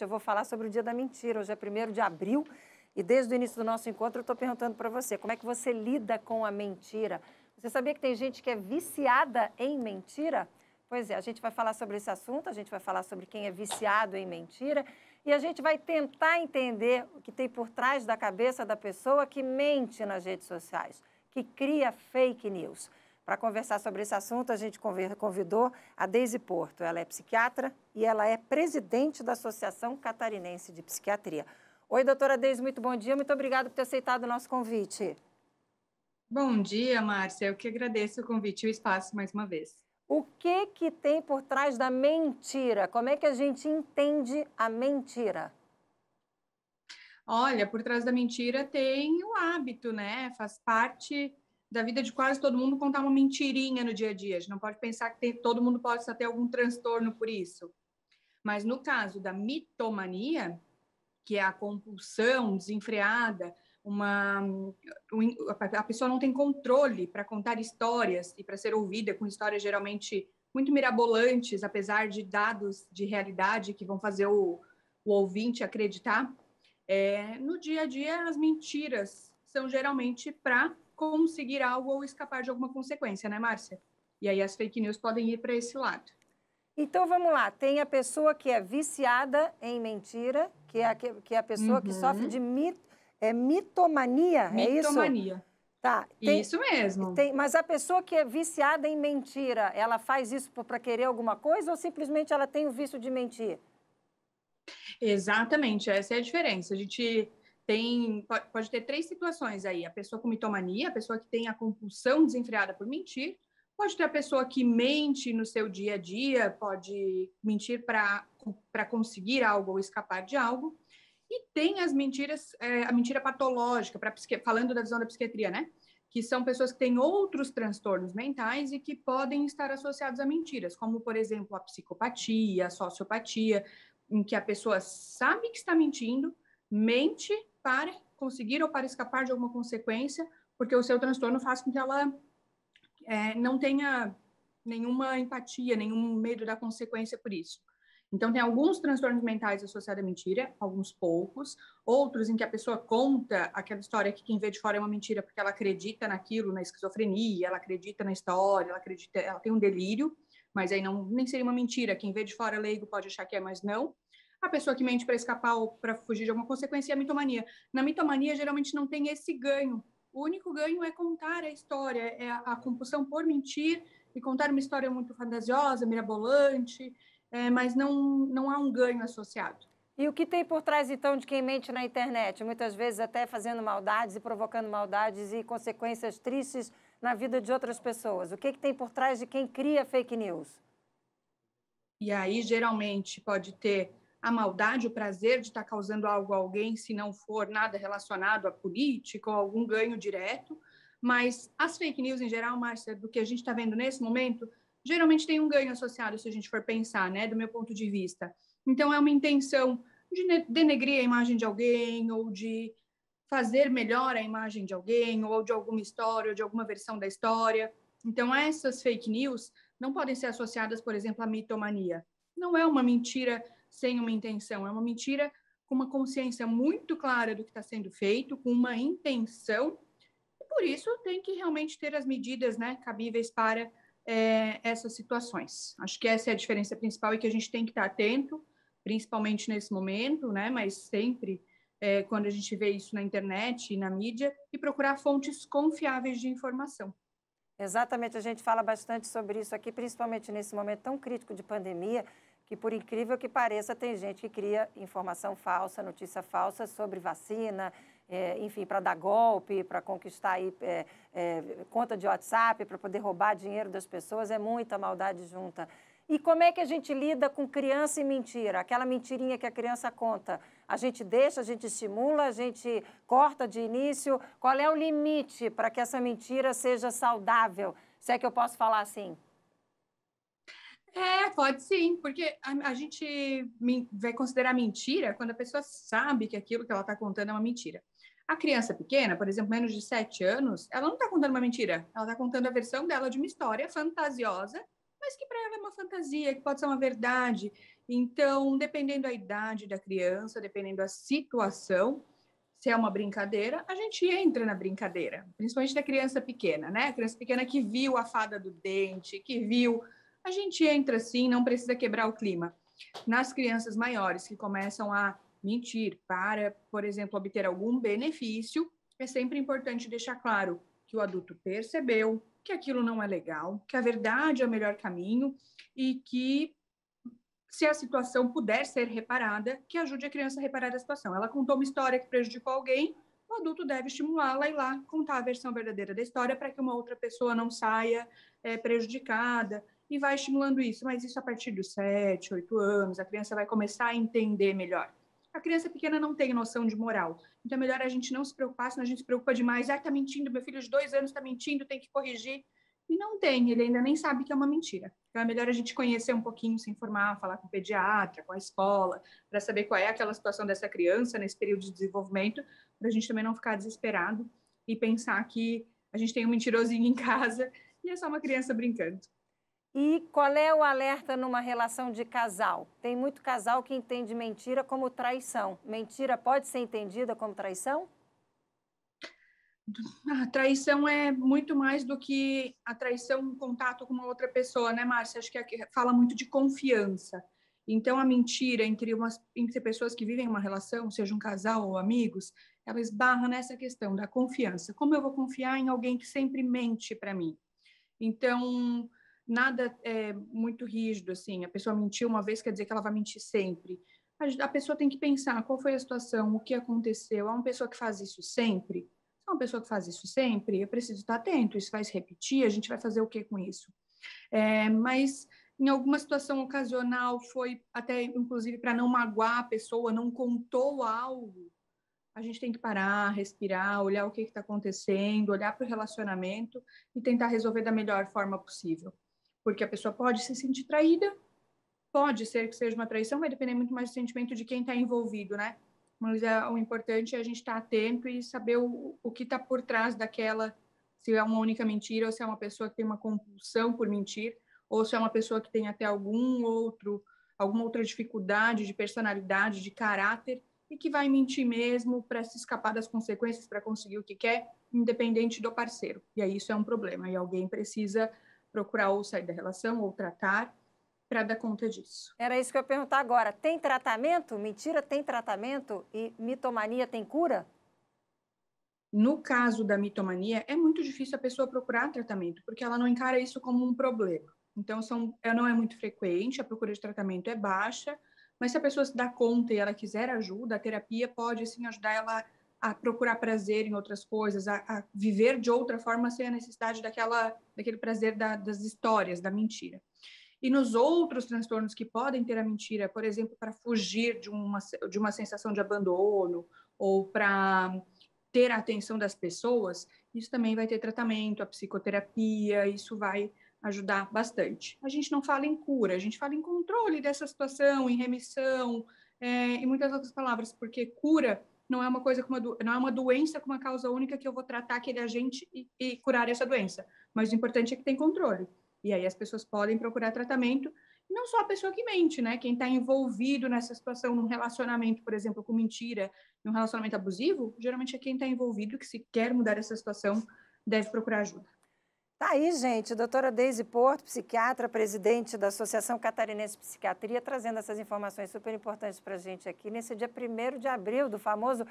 Eu vou falar sobre o Dia da Mentira. Hoje é 1º de abril e desde o início do nosso encontro eu estou perguntando para você, como é que você lida com a mentira? Você sabia que tem gente que é viciada em mentira? Pois é, a gente vai falar sobre esse assunto, a gente vai falar sobre quem é viciado em mentira e a gente vai tentar entender o que tem por trás da cabeça da pessoa que mente nas redes sociais, que cria fake news. Para conversar sobre esse assunto, a gente convidou a Deise Porto. Ela é psiquiatra e ela é presidente da Associação Catarinense de Psiquiatria. Oi, doutora Deise, muito bom dia. Muito obrigada por ter aceitado o nosso convite. Bom dia, Márcia. Eu que agradeço o convite e o espaço mais uma vez. O que tem por trás da mentira? Como é que a gente entende a mentira? Olha, por trás da mentira tem o hábito, né? Faz parte da vida de quase todo mundo contar uma mentirinha no dia a dia. A gente não pode pensar que todo mundo pode ter algum transtorno por isso. Mas no caso da mitomania, que é a compulsão desenfreada, a pessoa não tem controle para contar histórias e para ser ouvida com histórias geralmente muito mirabolantes, apesar de dados de realidade que vão fazer o ouvinte acreditar. No dia a dia, as mentiras são geralmente para conseguir algo ou escapar de alguma consequência, né, Márcia? E aí as fake news podem ir para esse lado. Então vamos lá, tem a pessoa que é viciada em mentira, que é a pessoa que sofre de mitomania, é isso? Mitomania. Tá. Isso mesmo. Mas a pessoa que é viciada em mentira, ela faz isso para querer alguma coisa ou simplesmente ela tem o vício de mentir? Exatamente, essa é a diferença. A gente pode ter três situações aí: a pessoa com mitomania, a pessoa que tem a compulsão desenfreada por mentir, pode ter a pessoa que mente no seu dia a dia, pode mentir para conseguir algo ou escapar de algo, e tem as mentiras, a mentira patológica, falando da visão da psiquiatria, né? Que são pessoas que têm outros transtornos mentais e que podem estar associados a mentiras, como, por exemplo, a psicopatia, a sociopatia, em que a pessoa sabe que está mentindo, mente para conseguir ou para escapar de alguma consequência, porque o seu transtorno faz com que ela não tenha nenhuma empatia, nenhum medo da consequência por isso. Então, tem alguns transtornos mentais associados à mentira, alguns poucos, outros em que a pessoa conta aquela história que quem vê de fora é uma mentira porque ela acredita naquilo, na esquizofrenia, ela acredita na história, ela tem um delírio, mas aí nem seria uma mentira. Quem vê de fora leigo pode achar que é, mas não. A pessoa que mente para escapar ou para fugir de alguma consequência é a mitomania. Na mitomania, geralmente não tem esse ganho. O único ganho é contar a história, é a compulsão por mentir e contar uma história muito fantasiosa, mirabolante, mas não há um ganho associado. E o que tem por trás, então, de quem mente na internet? Muitas vezes até fazendo maldades e provocando maldades e consequências tristes na vida de outras pessoas. O que tem por trás de quem cria fake news? E aí, geralmente, pode ter a maldade, o prazer de estar causando algo a alguém, se não for nada relacionado à política ou algum ganho direto. Mas as fake news, em geral, Márcia, do que a gente está vendo nesse momento, geralmente tem um ganho associado, se a gente for pensar, né, do meu ponto de vista. Então, é uma intenção de denegrir a imagem de alguém, ou de fazer melhor a imagem de alguém, ou de alguma história, ou de alguma versão da história. Então, essas fake news não podem ser associadas, por exemplo, à mitomania. Não é uma mentira sem uma intenção, é uma mentira com uma consciência muito clara do que está sendo feito, com uma intenção, e por isso tem que realmente ter as medidas, né, cabíveis para essas situações. Acho que essa é a diferença principal e que a gente tem que estar atento, principalmente nesse momento, né, mas sempre quando a gente vê isso na internet e na mídia, e procurar fontes confiáveis de informação. Exatamente, a gente fala bastante sobre isso aqui, principalmente nesse momento tão crítico de pandemia, que por incrível que pareça, tem gente que cria informação falsa, notícia falsa sobre vacina, enfim, para dar golpe, para conquistar aí, conta de WhatsApp, para poder roubar dinheiro das pessoas, é muita maldade junta. E como é que a gente lida com criança e mentira? Aquela mentirinha que a criança conta. A gente deixa, a gente estimula, a gente corta de início. Qual é o limite para que essa mentira seja saudável? Se é que eu posso falar assim? Pode sim, porque a gente vai considerar mentira quando a pessoa sabe que aquilo que ela está contando é uma mentira. A criança pequena, por exemplo, menos de 7 anos, ela não está contando uma mentira, ela está contando a versão dela de uma história fantasiosa, mas que para ela é uma fantasia, que pode ser uma verdade. Então, dependendo da idade da criança, dependendo da situação, se é uma brincadeira, a gente entra na brincadeira, principalmente da criança pequena, né? A criança pequena que viu a fada do dente, que viu, a gente entra sim, não precisa quebrar o clima. Nas crianças maiores que começam a mentir para, por exemplo, obter algum benefício, é sempre importante deixar claro que o adulto percebeu que aquilo não é legal, que a verdade é o melhor caminho e que, se a situação puder ser reparada, que ajude a criança a reparar a situação. Ela contou uma história que prejudicou alguém, o adulto deve estimulá-la a ir lá contar a versão verdadeira da história para que uma outra pessoa não saia prejudicada, e vai estimulando isso. Mas isso a partir dos 7, 8 anos, a criança vai começar a entender melhor. A criança pequena não tem noção de moral, então é melhor a gente não se preocupar, senão a gente se preocupa demais. Ah, tá mentindo, meu filho de 2 anos tá mentindo, tem que corrigir. E não tem, ele ainda nem sabe que é uma mentira. Então é melhor a gente conhecer um pouquinho, se informar, falar com o pediatra, com a escola, para saber qual é aquela situação dessa criança nesse período de desenvolvimento, para a gente também não ficar desesperado e pensar que a gente tem um mentirosinho em casa e é só uma criança brincando. E qual é o alerta numa relação de casal? Tem muito casal que entende mentira como traição. Mentira pode ser entendida como traição? A traição é muito mais do que a traição, um contato com uma outra pessoa, né, Márcia? Acho que aqui fala muito de confiança. Então, a mentira entre pessoas que vivem uma relação, seja um casal ou amigos, ela esbarra nessa questão da confiança. Como eu vou confiar em alguém que sempre mente para mim? Então, nada é muito rígido, assim. A pessoa mentiu uma vez, quer dizer que ela vai mentir sempre. A pessoa tem que pensar qual foi a situação, o que aconteceu. É uma pessoa que faz isso sempre? Se é uma pessoa que faz isso sempre, eu preciso estar atento. Isso vai se repetir, a gente vai fazer o que com isso? Mas em alguma situação ocasional, foi até, inclusive, para não magoar a pessoa, não contou algo, a gente tem que parar, respirar, olhar o que está acontecendo, olhar para o relacionamento e tentar resolver da melhor forma possível. Porque a pessoa pode se sentir traída, pode ser que seja uma traição, vai depender muito mais do sentimento de quem está envolvido, né? Mas o importante é a gente estar atento e saber o que está por trás daquela, se é uma única mentira, ou se é uma pessoa que tem uma compulsão por mentir, ou se é uma pessoa que tem até alguma outra dificuldade de personalidade, de caráter, e que vai mentir mesmo para se escapar das consequências, para conseguir o que quer, independente do parceiro. E aí isso é um problema, e alguém precisa procurar ou sair da relação ou tratar para dar conta disso. Era isso que eu ia perguntar agora. Tem tratamento? Mentira tem tratamento? E mitomania tem cura? No caso da mitomania, é muito difícil a pessoa procurar tratamento, porque ela não encara isso como um problema. Então, não é muito frequente, a procura de tratamento é baixa, mas se a pessoa se dá conta e ela quiser ajuda, a terapia pode, sim, ajudar ela a procurar prazer em outras coisas, a viver de outra forma sem a necessidade daquele prazer das histórias, da mentira. E nos outros transtornos que podem ter a mentira, por exemplo, para fugir de uma sensação de abandono ou para ter a atenção das pessoas, isso também vai ter tratamento, a psicoterapia, isso vai ajudar bastante. A gente não fala em cura, a gente fala em controle dessa situação, em remissão, e muitas outras palavras, porque cura não é uma coisa não é uma doença com uma causa única que eu vou tratar aquele agente e curar essa doença. Mas o importante é que tem controle. E aí as pessoas podem procurar tratamento, não só a pessoa que mente, né? Quem está envolvido nessa situação, num relacionamento, por exemplo, com mentira, num relacionamento abusivo, geralmente é quem está envolvido, que se quer mudar essa situação, deve procurar ajuda. Tá aí, gente, doutora Deise Porto, psiquiatra, presidente da Associação Catarinense de Psiquiatria, trazendo essas informações super importantes para a gente aqui nesse dia 1º de abril, do famoso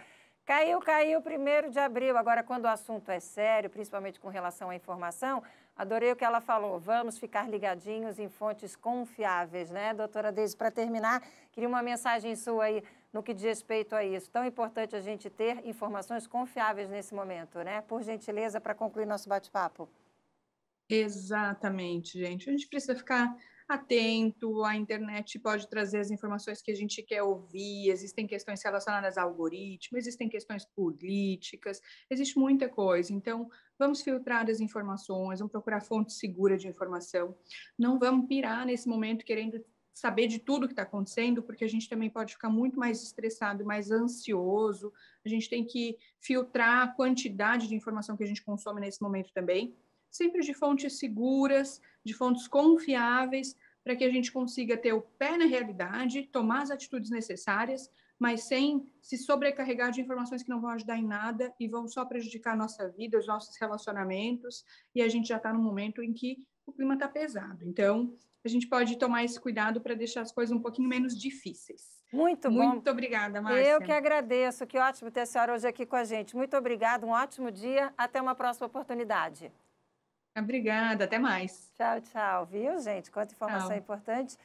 caiu, 1º de abril. Agora, quando o assunto é sério, principalmente com relação à informação, adorei o que ela falou, vamos ficar ligadinhos em fontes confiáveis, né, doutora Deise? Para terminar, queria uma mensagem sua aí no que diz respeito a isso. Tão importante a gente ter informações confiáveis nesse momento, né? Por gentileza, para concluir nosso bate-papo. Exatamente, gente. A gente precisa ficar atento, a internet pode trazer as informações que a gente quer ouvir, existem questões relacionadas a algoritmos, existem questões políticas, existe muita coisa. Então, vamos filtrar as informações, vamos procurar fonte segura de informação. Não vamos pirar nesse momento querendo saber de tudo que está acontecendo, porque a gente também pode ficar muito mais estressado, mais ansioso. A gente tem que filtrar a quantidade de informação que a gente consome nesse momento também, sempre de fontes seguras, de fontes confiáveis, para que a gente consiga ter o pé na realidade, tomar as atitudes necessárias, mas sem se sobrecarregar de informações que não vão ajudar em nada e vão só prejudicar a nossa vida, os nossos relacionamentos, e a gente já está num momento em que o clima está pesado. Então, a gente pode tomar esse cuidado para deixar as coisas um pouquinho menos difíceis. Muito bom. Muito obrigada, Eu que Márcia. agradeço. Que ótimo ter a senhora hoje aqui com a gente. Muito obrigada, um ótimo dia. Até uma próxima oportunidade. Obrigada, até mais. Tchau, tchau. Viu, gente? Quanta informação Tchau. importante.